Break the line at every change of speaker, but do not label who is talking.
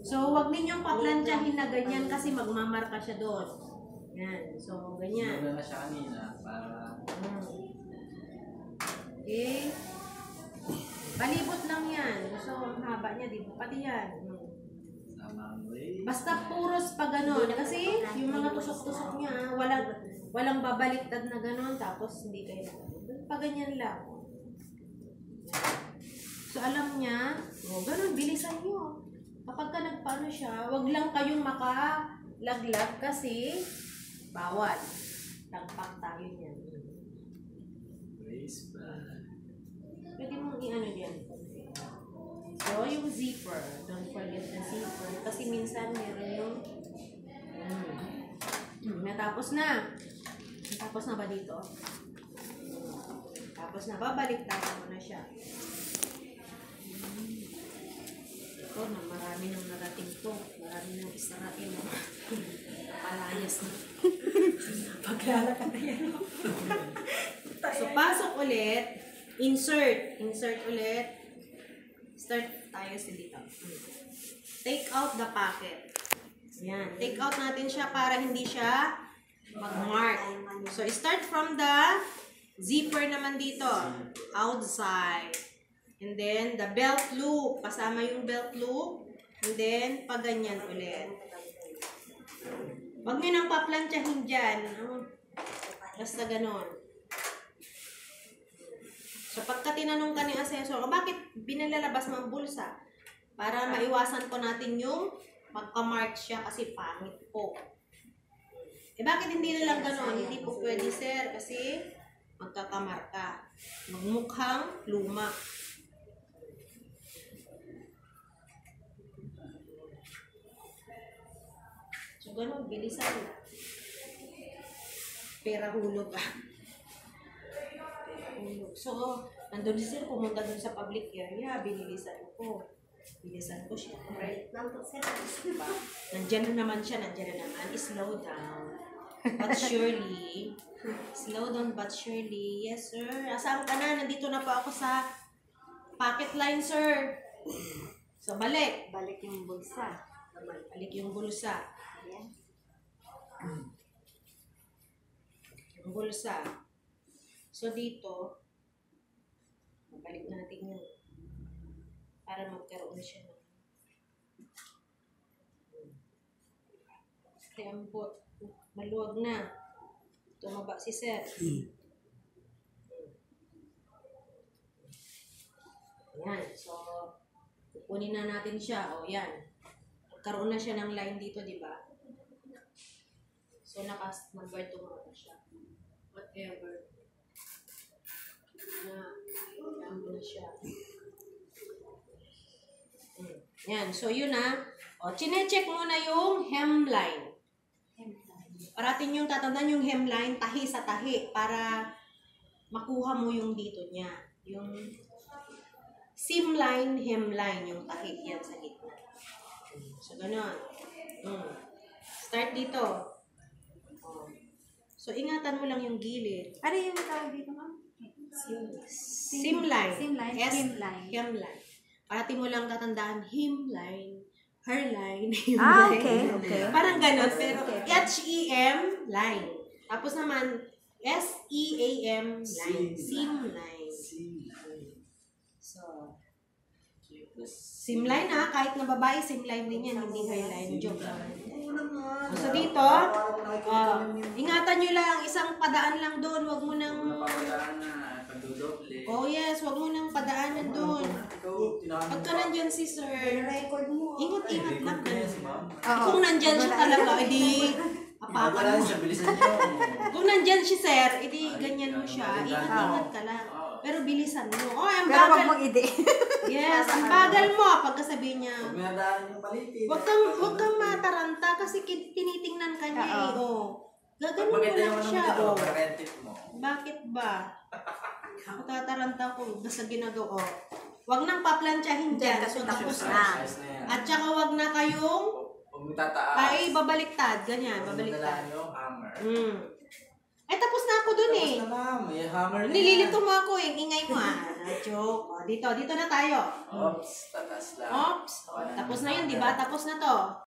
So, wag ninyong paplantsahin na ganyan kasi magmamarka siya doon. Yan. So, ganyan.
Wala na siya kanina para...
Okay. Palibot lang yan. So, ang haba niya, di ba? Pati yan. Basta puros pa ganon. Kasi yung mga tusok-tusok niya, walang babaliktad na ganon. Tapos hindi kayo pa ganyan lang. So, alam niya, ganon, bilisan nyo. Kapag ka nagpaano siya, wag lang kayong makalaglag kasi bawal. Tagpak tayo niyan. Pwede mong i-ano dyan. So, yung zipper. Don't forget the zipper. Kasi minsan meron yung natapos na. Natapos na ba dito? Tapos na. Babaliktad mo na siya. Ito na. Marami nang narating to. Marami nang Israel. Palayas na. Paglalakad na yan. So, pasok ulit. Insert. Insert ulit. Start tayo sa dito. Take out the pocket. Yan. Take out natin siya para hindi siya mag-mark. So, start from the zipper naman dito. Outside. And then, the belt loop. Kasama yung belt loop. And then, paganyan ulit. Huwag nyo nang paplantsahin dyan. Basta ganon. So, pagka tinanong ka ni asesor, bakit binalalabas mo ang bulsa? Para maiwasan po natin yung magka-mark siya kasi pangit po. Bakit hindi na lang gano'n? Hindi po pwede, sir, kasi magkakamarka. Magmukhang luma. So, gano'n, bilisan na. Pera hulog ah. So, nandun si sir, pumunta dun sa public area, binilisan ko. Bilisan ko siya. Right? Nandiyan na naman siya, nandiyan na naman. Slow down. But surely. Slow down but surely. Yes, sir. Asaan ka na? Nandito na po ako sa pocket line, sir. So, balik.
Balik yung bulsa.
Balik yung bulsa.
Ayan.
Yung bulsa. So, dito, balik natin yun. Para magkaroon siya ng tempot. Maluwag na. Tumaba si sir. Ayan. So, kukunin na natin siya. O, yan. Magkaroon na siya ng line dito, di ba? So, number 2 mo na siya. Whatever. Yan mo na siya. Yan. So, yun na. O, chine-check mo na yung hemline. Parating yung tatandaan yung hemline, tahi sa tahi, para makuha mo yung dito niya. Yung seam line, hemline, yung tahi. Yan sa gitna. So, ganun. Start dito. So, ingatan mo lang yung gilid.
Ano yung tawag dito, ma'am?
Seam line.
Hemline.
Hemline. Parating mo lang tatandaan, hemline, hairline,
Okay.
Parang ganun. Pero H-E-M, line. Tapos naman, S-E-A-M, line. Seam line. So, seam line ha. Kahit na babae, seam line din yan. Hindi hairline. Joke lang. So, dito, ingatan nyo lang. Isang padaan lang doon. Huwag mo nang... Oh yes, wag mo nang padaanan doon. Pagka nandyan si sir, ingat-ingat lang. Kung nandyan siya talaga, edi apakan mo. Kung nandyan si sir, edi ganyan mo siya. Ingat-ingat ka lang. Pero bilisan mo. Oh, ang bagal.
Pero wag mong ide.
Yes, ang bagal mo. Pagkasabi niya, wag kang mataranta kasi tinitingnan ka niya eh. Oh. Gaganon mo lang siya. Oh. Bakit ba? Tataranta ko basta ginagawa. Wag nang paplantsahin dyan. So, tapos na. At saka wag na kayong ay babaliktad. Ganyan, babaliktad. Eh, tapos na ako dun eh.
Tapos na ma'am, may hammer na
Nililito mo ako eh. Ingay mo ah. Joke. O, dito na tayo.
Oops, tatas lang.
Oops. Tapos na yun, di ba? Tapos na to.